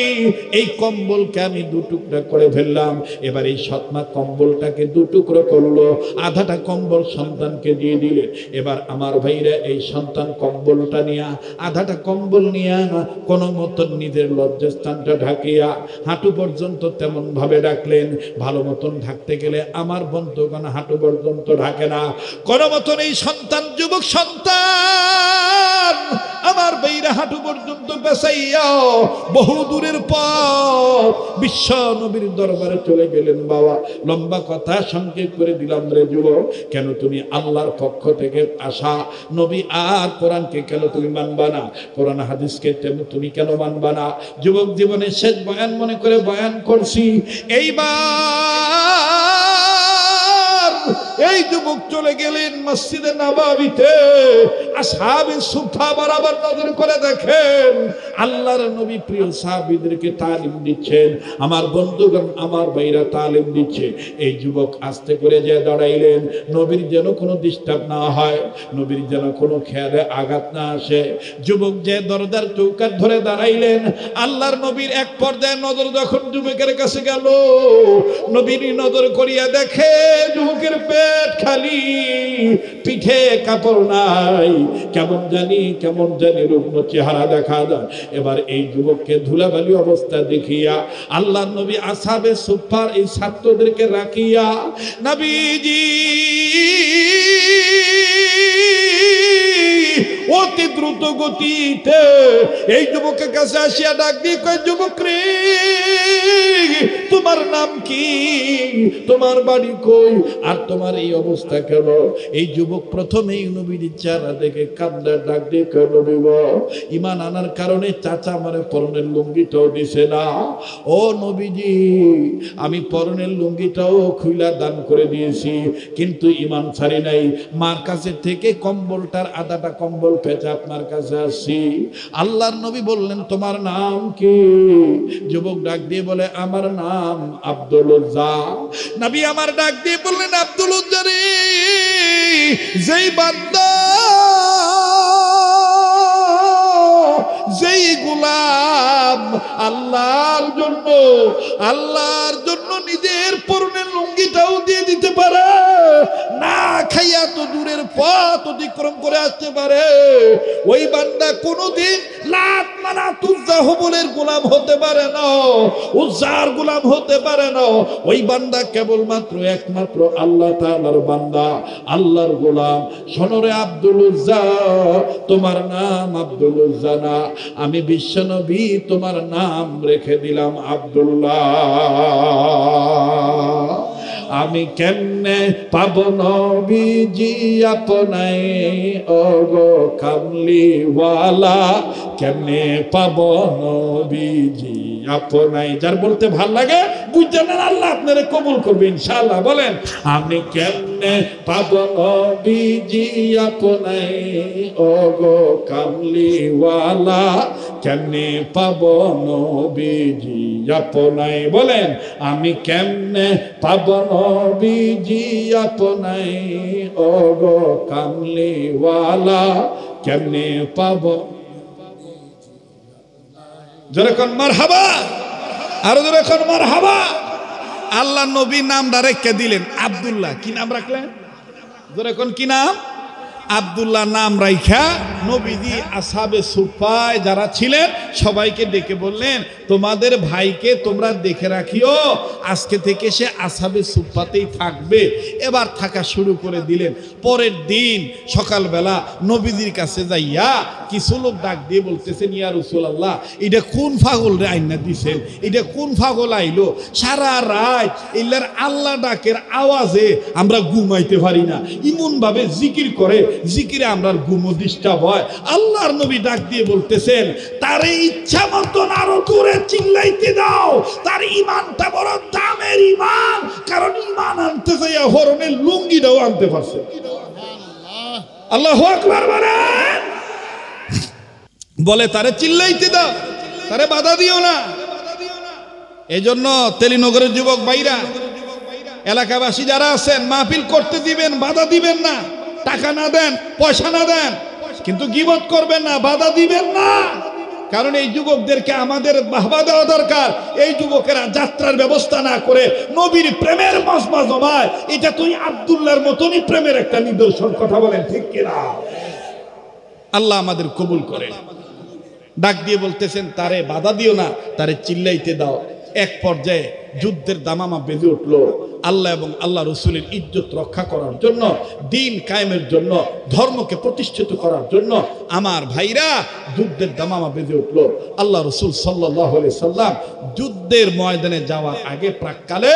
Speaker 1: এই কম্বলকে আমি দু টুকরা করে ফেললাম। এবার এই সৎমা কম্বলটাকে দু টুকরো করলো, আধাটা কম্বল সন্তানকে দিয়ে দিলেন। এবার আমার ভাইরা এই সন্তান কম্বলটা নিয়া, আধাটা কম্বল নিয়া কোনো মতন নিজের লজ্জাস্থানটা ঢাকিয়া হাঁটু পর্যন্ত তেমন ভাবে ডাকলেন। ভালো মতন ঢাকতে গেলে আমার বন্ধুগণ হাঁটু পর্যন্ত ঢাকে না। কোনো মতন এই সন্তান, যুবক সন্তান আমার ভাইরা হাঁটু পর্যন্ত বেসাইয়া বহু দূরের পথ বিশ্ব নবীর দরবারে চলে গেলেন। বাবা, লম্বা কথা সংক্ষেপ করে দিলাম রে যুবক, কেন তুমি আল্লাহর পক্ষ থেকে আসা নবী আর কোরআনকে কেন তুমি মানবা না? কোরআন হাদিসকে তুমি কেন মানবা না? যুবক জীবনের শেষ বয়ান মনে করে বয়ান করছি। এইবার এই যুবক চলে গেলেন মসজিদে নববীতে। আসহাবে সুফা বরাবর নজর করে দেখেন আল্লাহর নবী প্রিয় সাহাবীদেরকে তালিম দিচ্ছেন। আমার বন্ধুগণ, আমার ভাইরা তালিম দিচ্ছে। এই যুবক আস্তে করে যে দাঁড়াইলেন, নবীর যেন কোনো ডিস্টার্ব না হয়, নবীর যেন কোনো খেয়ালে আঘাত না আসে। যুবক যে দরজার চৌকাঠ ধরে দাঁড়াইলেন, আল্লাহর নবীর এক পর্যায়ে নজর যখন যুবকের কাছে গেল, নবীর নজর করিয়া দেখে যুবকের পেট খালি, পিঠে কাপড় নাই, কেমন জানি রুগ্ন চেহারা দেখা যায়। এবার এই যুবককে ধুলাবালি অবস্থা দেখিয়া আল্লাহর নবী আসহাবে সুফার এই ছাত্রদেরকে রাখিয়া নবীজি অতি দ্রুত গতিতে এই যুবকের কাছে আসিয়া ডাক দিয়ে কয়, যুবক রে, তোমার নাম কি? তোমার বাড়ি কই? আর তোমার এই অবস্থা কেন? এই যুবক প্রথমেই নবীর চেহারা দেখে কান্দার ডাক দিয়ে কয়, নবী গো, ঈমান আনার কারণে চাচা আমার পরনের লুঙ্গিটাও দিছে না। ও নবীজি, আমি পরনের লুঙ্গিটাও খুইলা দান করে দিয়েছি, কিন্তু ঈমান ছাড়ি নাই। মার কাছে থেকে কম্বলটার আধাটা কম্বল পেঁচে আপনার কাছে আসছি। আল্লাহর নবী বললেন, তোমার নাম কি? যুবক ডাক দিয়ে বলে, আমার নাম আব্দুল উজ্জা। নবী আমার ডাক দিয়ে বললেন, আব্দুল উজ্জা রে, যেই বান্দা, যেই গোলাম আল্লাহর জন্য নিজের পরনের লুঙ্গিটাও দিয়ে দিতে পারে, না খাইয়া তো দূরের পথ অতিক্রম করে আসতে পারে, ওই বান্দা কোনোদিন লাত মানাত উজ্জা হুবলের গোলাম হতে পারে না, উজ্জার গোলাম হতে পারে না। ওই বান্দা কেবলমাত্র একমাত্র আল্লাহ তাআলার বান্দা, আল্লাহর গোলাম। শোনো রে আব্দুল উজ্জা, তোমার নাম আব্দুল উজ্জা না, আমি বিশ্বনবী তোমার নাম রেখে দিলাম আব্দুল্লাহ। আমি কেমনে পাব নবীজি আপনায়, ওগো কামলিওয়ালা, কেমনে পাব নবীজি আপনায়। যার বলতে ভাল লাগে বুঝছেন না, আল্লাহ আপনারে কবুল করবে ইনশাআল্লাহ। বলেন, আমি কেমনে পাব নবীজি আপনায়, ওগো কামলিওয়ালা, কেমনে পাব নবীজি আপনায়। বলেন, আমি কেমনে পাব নবীজি আপনায়, ওগো কামলিওয়ালা, কেমনে পাব। যেরকম মারহাবা, আরো যেরকম মারহাবা। আল্লাহ নবী নাম রেখে দিলেন আব্দুল্লাহ। কি নাম রাখলেন? যেরকম কি নাম? আব্দুল্লাহ নাম রাইখা নবীজি আসহাবে সুফায় যারা ছিলেন সবাইকে ডেকে বললেন, তোমাদের ভাইকে তোমরা দেখে রাখিও, আজকে থেকে সে আসহাবে সুফাতেই থাকবে। এবার থাকা শুরু করে দিলেন। পরের দিন সকালবেলা নবীজির কাছে যাইয়া কিছু লোক ডাক দিয়ে বলতেছেন, ইয়া রাসূলুল্লাহ, এটা কোন পাগল রে আইনা দিছেন, এটা কোন পাগল আইলো, সারা রাত ইল্লার আল্লাহ ডাকের আওয়াজে আমরা ঘুমাইতে পারি না, ইমন ভাবে জিকির করে, জিকিরে আমরা ঘুম ডিস্টার্ব হয়। আল্লাহর নবী ডাক দিয়ে বলতেছেন, তার ইচ্ছা মতন আরো দূরে চিল্লাইতে দাও, তার ইমানটা বড় দামের ইমান, কারণ ইমান আনতে যাইয়া হরণের লুঙ্গিটাও আনতে পারছে। আল্লাহু আকবার বলেন। বলে তারে চিল্লাইতে দাও, তারে বাধা দিও না। এজন্য তেলিনগরের যুবক ভাইরা, এলাকাবাসী যারা আছেন, মাহফিল করতে দিবেন, বাধা দিবেন না। টাকা না দেন, পয়সা না দেন, কিন্তু গীবত করবেন না, বাধা দিবেন না। কারণ এই যুবকদেরকে আমাদের বাহবা দেওয়া দরকার। এই যুবকেরা যাত্রার ব্যবস্থা না করে নবীর প্রেমের মজমা জমায়, এটা তুই আব্দুল্লাহর মতনই প্রেমের একটা নিদর্শন। কথা বলেন ঠিক কিনা? আল্লাহ আমাদের কবুল করেন। ডাক দিয়ে বলতেছেন, তারে বাধা দিও না, তারে চিল্লাইতে দাও। এক পর্যায়ে যুদ্ধের দামামা বেঁধে উঠলো। আল্লাহ এবং আল্লাহ রসুলের ইজ্জত রক্ষা করার জন্য, দিন কায়েমের জন্য, ধর্মকে প্রতিষ্ঠিত করার জন্য আমার ভাইরা যুদ্ধের দামামা বেঁধে উঠলো। আল্লাহ রসুল সাল্লাল্লাহু আলাইহি সাল্লাম যুদ্ধের ময়দানে যাওয়ার আগে প্রাককালে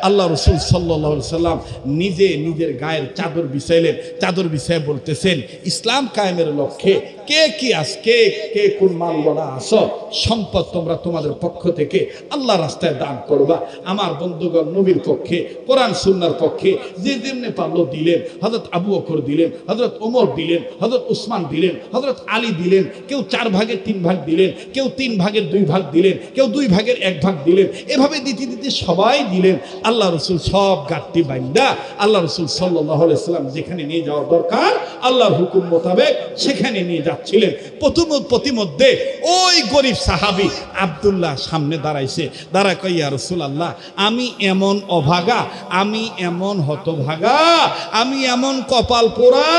Speaker 1: আল্লাহ রসুল সাল্লাল্লাহু আলাইহি সাল্লাম নিজে নিজের গায়ের চাদর বিছাইলেন। চাদর বিছায় বলতেছেন, ইসলাম কায়েমের লক্ষ্যে কে কি আজকে কে কোন মাল বলা আসো, সম্পদ তোমরা তোমাদের পক্ষ থেকে আল্লাহ রাস্তায় দান করবা। আমার বন্ধুগণ, নবীর পক্ষে, কোরআন সুন্নাহর পক্ষে যে যেমনি পারলো দিলেন। হযরত আবু বকর দিলেন, হযরত ওমর দিলেন, হযরত উসমান দিলেন, হযরত আলী দিলেন। কেউ 4 ভাগের 3 ভাগ দিলেন, কেউ 3 ভাগের 2 ভাগ দিলেন, কেউ 2 ভাগের 1 ভাগ দিলেন। এভাবে দিতে দিতে সবাই দিলেন। আল্লাহ রসুল সব গাঁটটি বাইন্দা আল্লাহ রসুল সাল্লাল্লাহু আলাইহি সাল্লাম যেখানে নিয়ে যাওয়া দরকার আল্লাহর হুকুম মোতাবেক সেখানে নিয়ে যাচ্ছিলেন। প্রতিমধ্যে ওই গরিব সাহাবী আব্দুল্লাহ সামনে দাঁড়াইছে। দাঁড়া কই, ইয়া রাসূলুল্লাহ, আমি এমন অভাগা, আমি এমন হতভাগা, আমি এমন কপাল পোড়া,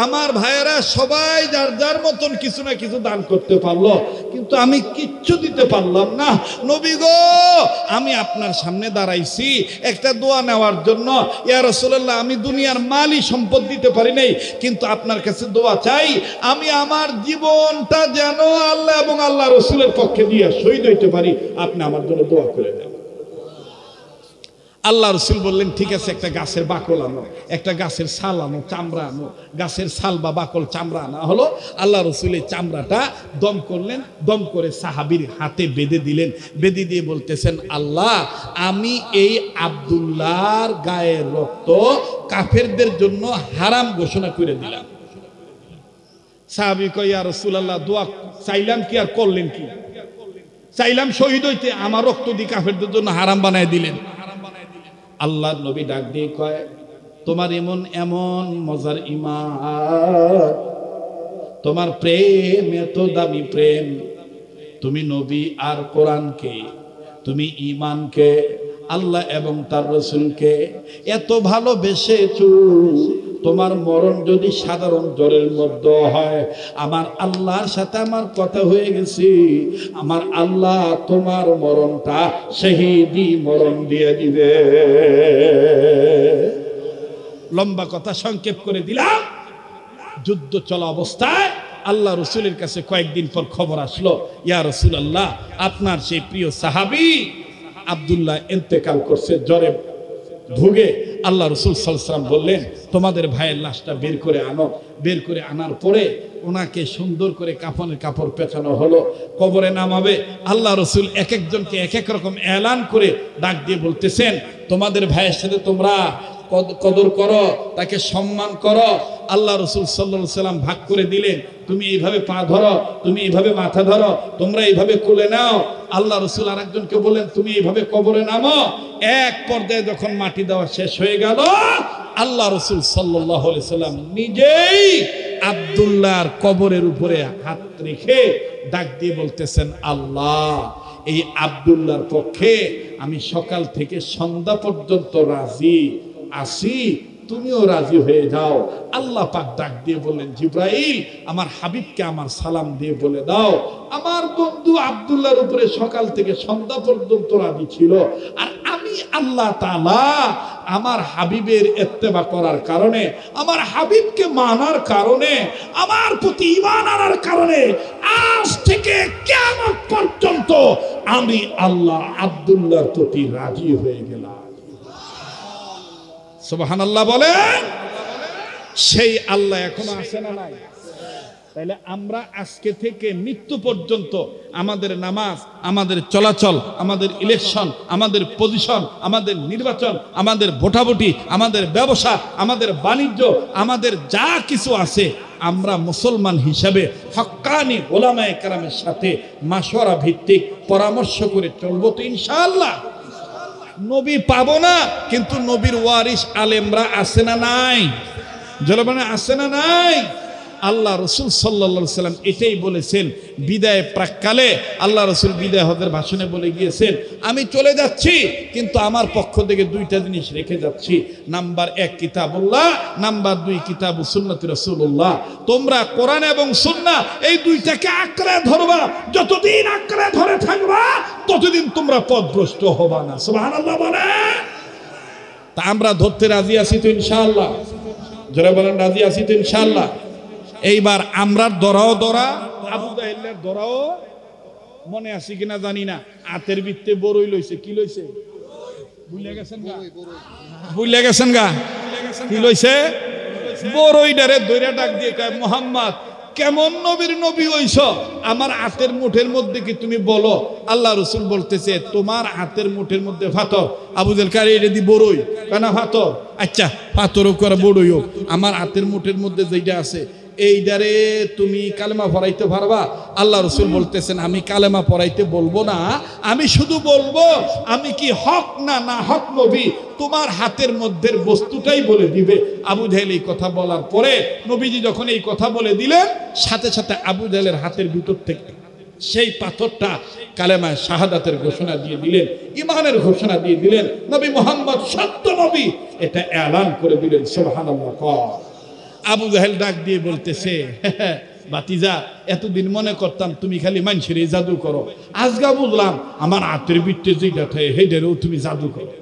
Speaker 1: আমার ভাইয়েরা সবাই যার যার মতন কিছু না কিছু দান করতে পারলো, কিন্তু আমি কিচ্ছু দিতে পারলাম না। নবী গো, আমি আপনার সামনে দাঁড়াইছি একটা দোয়া নেওয়ার জন্য। ইয়া রাসূলুল্লাহ, আমি দুনিয়ার মালি সম্পদ দিতে পারি নাই, কিন্তু আপনার কাছে দোয়া চাই, আমি আমার জীবনটা যেন আল্লাহ এবং আল্লাহ রসুলের পক্ষে দিয়ে শহীদ হইতে পারি, আপনি আমার জন্য দোয়া করে দেন। আল্লাহ রসুল বললেন, ঠিক আছে, একটা গাছের বাকল আনো, একটা গাছের ছাল আনো, চামড়া আনো। গাছের ছাল বা বাকল চামড়া আনা হলো। আল্লাহ রসুল এই চামড়াটা দম করলেন, দম করে সাহাবীর হাতে বেঁধে দিলেন। বেঁধে দিয়ে বলতেছেন, আল্লাহ, আমি এই আব্দুল্লাহর গায়ের রক্ত কাফেরদের জন্য হারাম ঘোষণা করে দিলাম। সাহাবী কয়, ইয়া রাসূলুল্লাহ, দোয়া চাইলাম কি আর করলেন কি? চাইলাম শহীদ হইতে, আমার রক্ত দিয়ে কাফেরদের জন্য হারাম বানায় দিলেন। আল্লাহর নবী ডাক দিয়ে কয়, তোমার এমন এমন মজার ঈমান, তোমার প্রেম এত দামি প্রেম, তুমি নবী আর কোরআনকে, তুমি ঈমানকে, আল্লাহ এবং তার রাসূলকে এত ভালোবেসেছো, তোমার মরণ যদি সাধারণ জ্বরের মধ্যে হয়, আমার আল্লাহর সাথে আমার কথা হয়ে গেছে, আমার আল্লাহ তোমার মরণটা শহীদি মরণ দিয়ে দিবে। লম্বা কথা সংক্ষেপ করে দিলাম। যুদ্ধ চলা অবস্থায় আল্লাহ রসুলের কাছে কয়েকদিন পর খবর আসলো, ইয়া রাসূলুল্লাহ, আপনার সেই প্রিয় সাহাবী আব্দুল্লাহ ইন্তেকাল করছে জ্বরে ভুগে। আল্লাহ রসুল সাল্লাল্লাহু আলাইহি ওয়াসাল্লাম বললেন, তোমাদের ভাইয়ের লাশটা বের করে আনো। বের করে আনার পরে ওনাকে সুন্দর করে কাফনের কাপড় পেঁচানো হলো, কবরে নামাবে। আল্লাহ রসুল এক একজনকে এক এক রকম এলান করে ডাক দিয়ে বলতেছেন, তোমাদের ভাইয়ের সাথে তোমরা কদর করো, তাকে সম্মান করো। আল্লাহ রসুল সাল্লাল্লাহু আলাইহি ওয়াসাল্লাম ভাগ করে দিলেন, তুমি এইভাবে পা ধরো, তুমি এইভাবে মাথা ধরো, তোমরা এইভাবে কোলে নাও। আল্লাহ রসুল আরেকজনকে বললেন, তুমি এইভাবে কবরে নামো। এক পর্যায়ে যখন মাটি দেওয়া শেষ হয়ে গেল, আল্লাহ রসুল সাল্লাল্লাহু আলাইহি ওয়াসাল্লাম নিজেই আব্দুল্লাহর কবরের উপরে হাত রেখে ডাক দিয়ে বলতেছেন, আল্লাহ, এই আব্দুল্লাহর পক্ষে আমি সকাল থেকে সন্ধ্যা পর্যন্ত রাজি আছি, তুমিও রাজি হয়ে যাও। আল্লাহ পাক ডাক দিয়ে বললেন, জিব্রাইল, আমার হাবিবকে আমার সালাম দিয়ে বলে দাও, আমার বন্ধু আব্দুল্লাহর উপরে সকাল থেকে সন্ধ্যা পর্যন্ত রাজি ছিল, আর আমি আল্লাহ তাআলা আমার হাবিবের ইত্তেবা করার কারণে, আমার হাবিবকে মানার কারণে, আমার প্রতি ঈমান আনার কারণে আজ থেকে কিয়ামত পর্যন্ত আমি আল্লাহ আব্দুল্লাহর প্রতি রাজি হয়ে গেলাম। সুবহানাল্লাহ বলেন। সেই আল্লাহ এখনো আছে না নাই? তাইলে আমরা আজকে থেকে মৃত্যু পর্যন্ত আমাদের নামাজ, আমাদের চলাচল, আমাদের ইলেকশন, আমাদের পজিশন, আমাদের নির্বাচন, আমাদের ভোটাভুটি, আমাদের ব্যবসা, আমাদের বাণিজ্য, আমাদের যা কিছু আছে, আমরা মুসলমান হিসাবে হক্কানি ওলামায়ে কেরামের সাথে মাশওয়ারা ভিত্তিক পরামর্শ করে চলবো তো ইনশাআল্লাহ। নবী পাবো না, কিন্তু নবীর ওয়ারিস আলেমরা আছে না নাই? জলবানে আছে না নাই? আল্লাহ রসুল সাল্লাল্লাহু আলাইহি সাল্লাম এটাই বলেছেন বিদায় প্রাককালে। আল্লাহ রসুল বিদায় হজের ভাষণে বলে গিয়েছেন, আমি চলে যাচ্ছি, কিন্তু আমার পক্ষ থেকে দুইটা জিনিস রেখে যাচ্ছি। নাম্বার 1 কিতাবুল্লাহ, নাম্বার 2 কিতাবুস সুন্নাতি রাসূলুল্লাহ। তোমরা কোরআন এবং সুন্নাহ এই দুইটাকে আঁকড়ে ধরবা, যতদিন আঁকড়ে ধরে থাকবা ততদিন তোমরা পথভ্রষ্ট হবা না। সুবহানাল্লাহ বলে। তা আমরা ধরতে রাজি আছি তো ইনশাআল্লাহ? যারা বলেন রাজি আছি তো ইনশাআল্লাহ। এইবার আমরা দরাও দরা, আবু জাহেলের দরাও মনে আছে কিনা জানি না, আতের ভিত্তে বড়ই লইছে। কি লইছে? ভুলে গেছেন গা? ভুলে গেছেন গা? কি লইছে? বড়ইডারে দইরা ডাক দিয়ে কয়, মুহাম্মদ, কেমন নবীর নবী হইছ? আমার হাতের মুঠের মধ্যে কি তুমি বলো? আল্লাহ রসুল বলতেছে, তোমার হাতের মুঠের মধ্যে ফাতর। আবু জাহেল কারে এটা দি বড়ই কেন? ফাতর। আচ্ছা, ফাতরও করে বড়ই হোক, আমার হাতের মুঠের মধ্যে যেটা আছে এইটারে তুমি কালেমা পড়াইতে পারবা? আল্লাহ রসুল বলতেছেন, আমি কালেমা পড়াইতে বলবো না, আমি শুধু বলবো আমি কি হক না না হক নবী তোমার হাতের মধ্যে বস্তুটাই বলে দিবে। আবু জাহেল এই কথা বলার পরে নবীজি যখন এই কথা বলে দিলেন, সাথে সাথে আবু জাহেলের হাতের ভিতর থেকে সেই পাথরটা কালেমায় শাহাদাতের ঘোষণা দিয়ে দিলেন, ইমানের ঘোষণা দিয়ে দিলেন, নবী মুহাম্মদ সত্য নবী এটা এলান করে দিলেন। সুবহানাল্লাহ। আবু জাহেল ডাক দিয়ে বলতেছে, বাতিজা, এতদিন মনে করতাম তুমি খালি মানুষের জাদু করো, আজগা বুঝলাম আমার হাতের ভিতরে যেটা থাকে হেডেরও তুমি জাদু করো।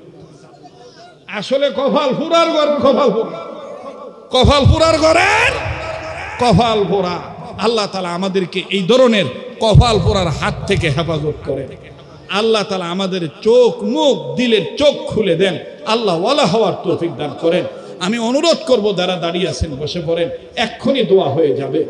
Speaker 1: আসলে কপাল পুরার ঘর, কপাল পুরার ঘরের কপাল পোড়া। আল্লাহ তাআলা আমাদেরকে এই ধরনের কপাল পোড়ার হাত থেকে হেফাজত করে। আল্লাহ তাআলা আমাদের চোখ মুখ দিলের চোখ খুলে দেন। আল্লাহ ওয়ালা হওয়ার তৌফিক দান করেন। আমি অনুরোধ করব, যারা দাঁড়িয়ে আছেন বসে পড়েন, এক্ষুনি দোয়া হয়ে যাবে।